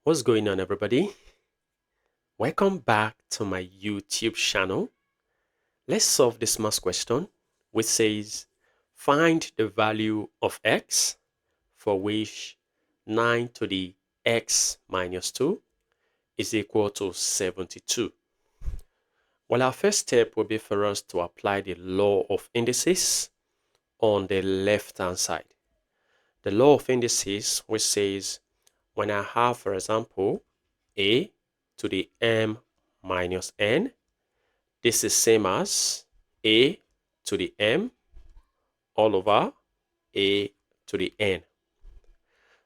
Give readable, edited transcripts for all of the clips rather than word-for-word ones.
What's going on, everybody? Welcome back to my YouTube channel. Let's solve this math question, which says find the value of x for which 9 to the x minus 2 is equal to 72. Well, our first step will be for us to apply the law of indices on the left-hand side. The law of indices, which says when I have, for example, a to the m minus n, this is same as a to the m all over a to the n.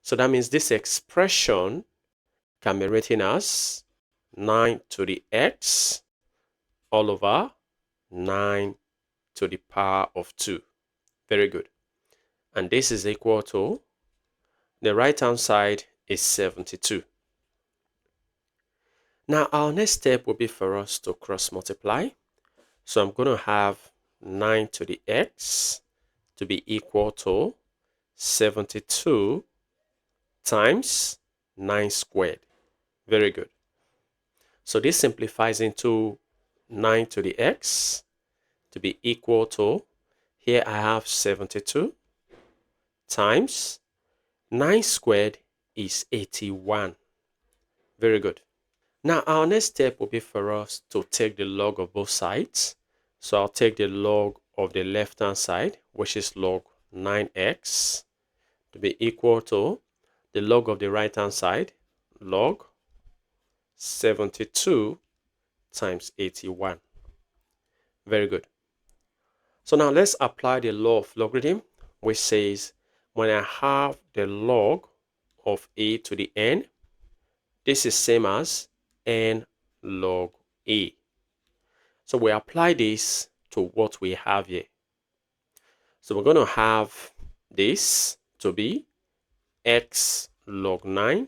So that means this expression can be written as 9 to the x all over 9 to the power of 2. Very good. And this is equal to, the right hand side is 72. Now our next step will be for us to cross multiply. So I'm going to have 9 to the x to be equal to 72 times 9 squared. Very good. So this simplifies into 9 to the x to be equal to, here I have 72 times 9 squared is 81. Very good. Now our next step will be for us to take the log of both sides. So I'll take the log of the left hand side, which is log 9x, to be equal to the log of the right hand side, log 72 times 81. Very good. So now let's apply the law of logarithm, which says when I have the log of a to the n, this is same as n log a. So we apply this to what we have here. So we're going to have this to be x log 9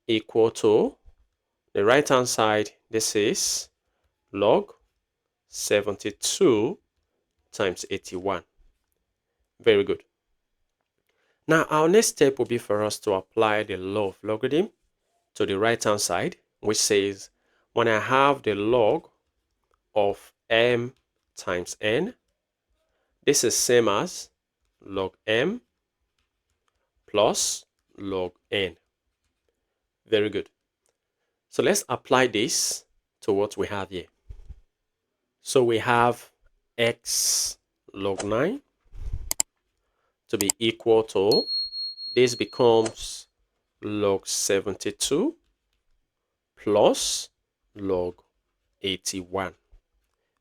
equal to the right hand side, this is log 72 times 81. Very good. Now our next step will be for us to apply the law of logarithm to the right hand side, which says when I have the log of m times n, this is same as log m plus log n. Very good. So let's apply this to what we have here. So we have x log 9 to be equal to, this becomes log 72 plus log 81.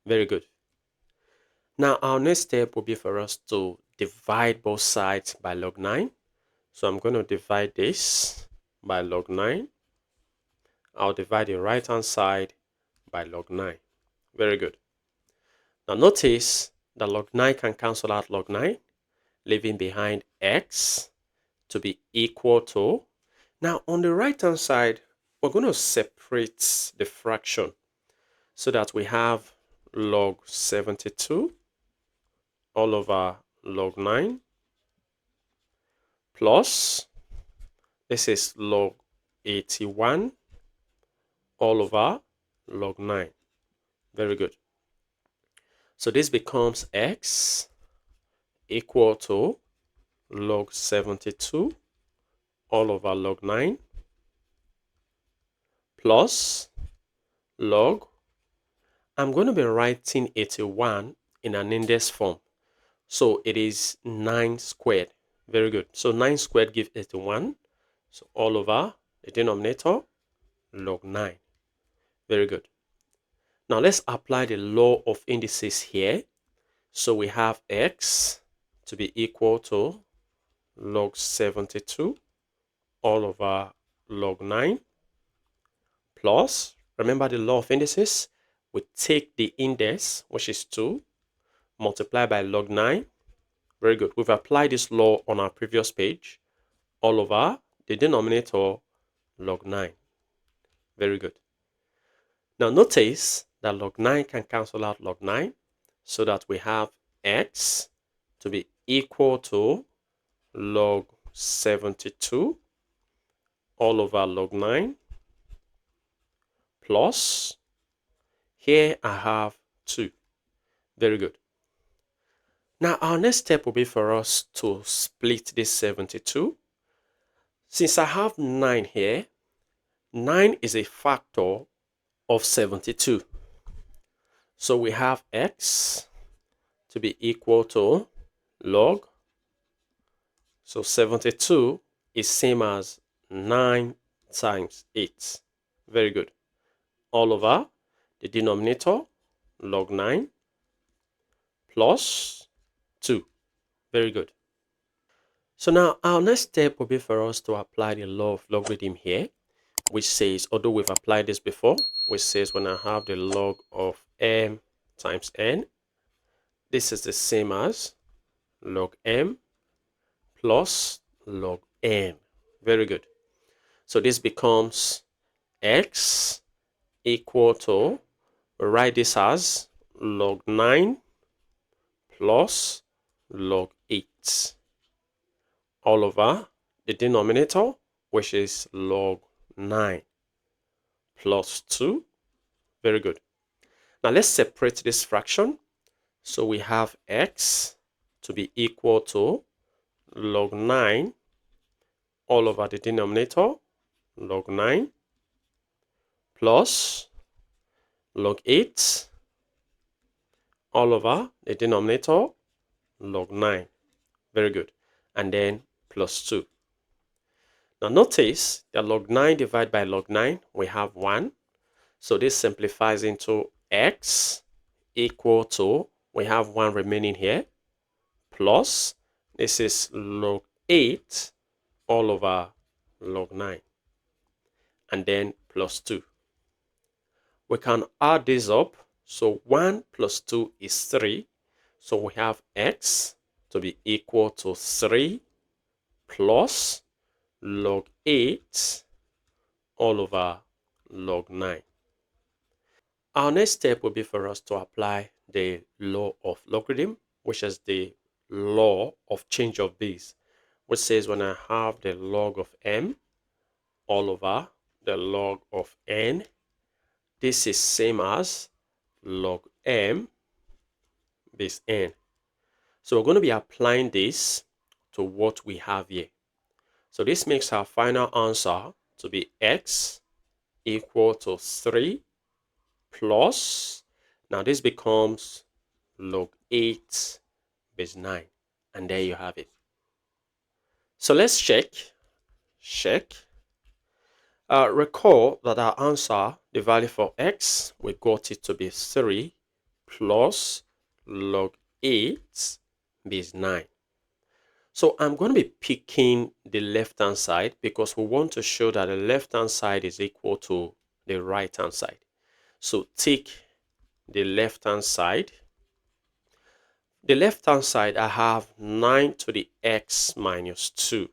Very good. Now our next step will be for us to divide both sides by log 9. So I'm going to divide this by log 9. I'll divide the right hand side by log 9. Very good. Now notice that log 9 can cancel out log 9, leaving behind x to be equal to, now on the right hand side, we're going to separate the fraction so that we have log 72 all over log 9 plus, this is log 81 all over log 9. Very good. So this becomes x equal to log 72 all over log 9 plus log, I'm going to be writing 81 in an index form. So it is 9 squared. Very good. So 9 squared gives 81. So all over the denominator, log 9. Very good. Now let's apply the law of indices here. So we have x to be equal to log 72 all over log 9 plus, remember the law of indices, we take the index, which is 2, multiply by log 9. Very good. We've applied this law on our previous page, all over the denominator, log 9. Very good. Now notice that log 9 can cancel out log 9, so that we have x to be equal to log 72 all over log 9 plus, here I have 2. Very good. Now our next step will be for us to split this 72. Since I have 9 here, 9 is a factor of 72. So we have x to be equal to log. So 72 is same as 9 times 8. Very good. All over the denominator, log 9 plus 2. Very good. So now our next step will be for us to apply the law of logarithm here, which says, although we've applied this before, which says when I have the log of m times n, this is the same as log m plus log n. Very good. So this becomes x equal to, we write this as log 9 plus log 8 all over the denominator, which is log 9 plus 2. Very good. Now let's separate this fraction. So we have x to be equal to log 9 all over the denominator, log 9 plus log 8 all over the denominator, log 9. Very good. And then plus 2. Now notice that log 9 divided by log 9, we have 1. So this simplifies into x equal to, we have 1 remaining here, plus, this is log 8 all over log 9. And then plus 2. We can add this up. So 1 plus 2 is 3. So we have x to be equal to 3 plus log 8 all over log 9. Our next step will be for us to apply the law of logarithm, which is the law of change of base, which says when I have the log of m all over the log of n, this is same as log m base n. So we're going to be applying this to what we have here. So this makes our final answer to be x equal to 3 plus, now this becomes log 8 base 9. And there you have it. So let's check. Recall that our answer, the value for x, we got it to be 3 plus log 8 base 9. So I'm going to be picking the left-hand side because we want to show that the left-hand side is equal to the right-hand side. So take the left-hand side. The left-hand side, I have 9 to the x minus 2.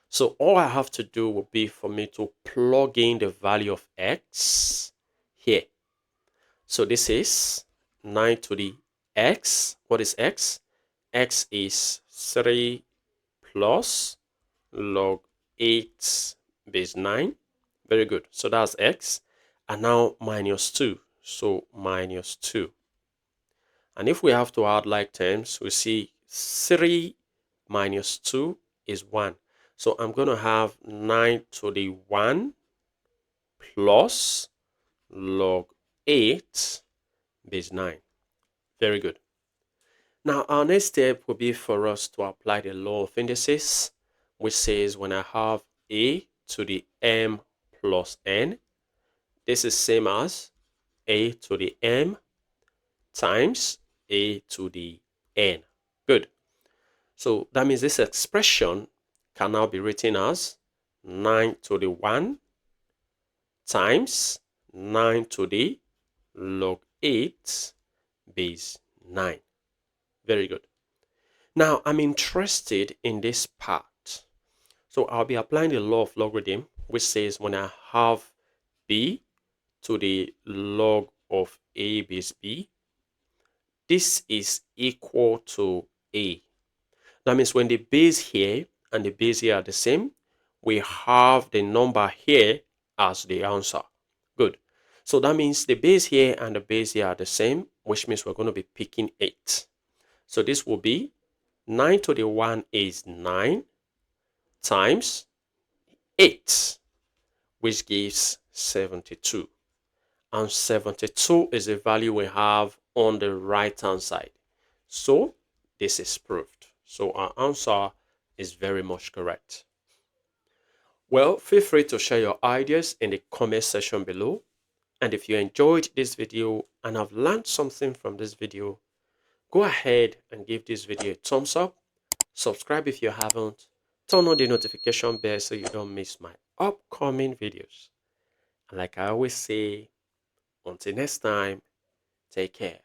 So all I have to do will be for me to plug in the value of x here. So this is 9 to the x. What is x? X is 3 plus log 8 base 9. Very good. So that's x. And now minus 2. So minus 2. And if we have to add like terms, we see 3 minus 2 is 1. So I'm going to have 9 to the 1 plus log 8 base 9. Very good. Now our next step will be for us to apply the law of indices, which says when I have a to the m plus n, this is same as a to the m times a to the n. Good. So that means this expression can now be written as 9 to the 1 times 9 to the log 8 base 9. Very good. Now I'm interested in this part. So I'll be applying the law of logarithm, which says when I have b to the log of a base b, this is equal to a. That means when the base here and the base here are the same, we have the number here as the answer. Good. So that means the base here and the base here are the same, which means we're going to be picking 8. So this will be 9 to the 1 is 9 times 8, which gives 72. And 72 is the value we have on the right hand side. So this is proved. So our answer is very much correct. Well, feel free to share your ideas in the comment section below. And if you enjoyed this video and have learned something from this video, go ahead and give this video a thumbs up. Subscribe if you haven't. Turn on the notification bell so you don't miss my upcoming videos. And like I always say, until next time, take care.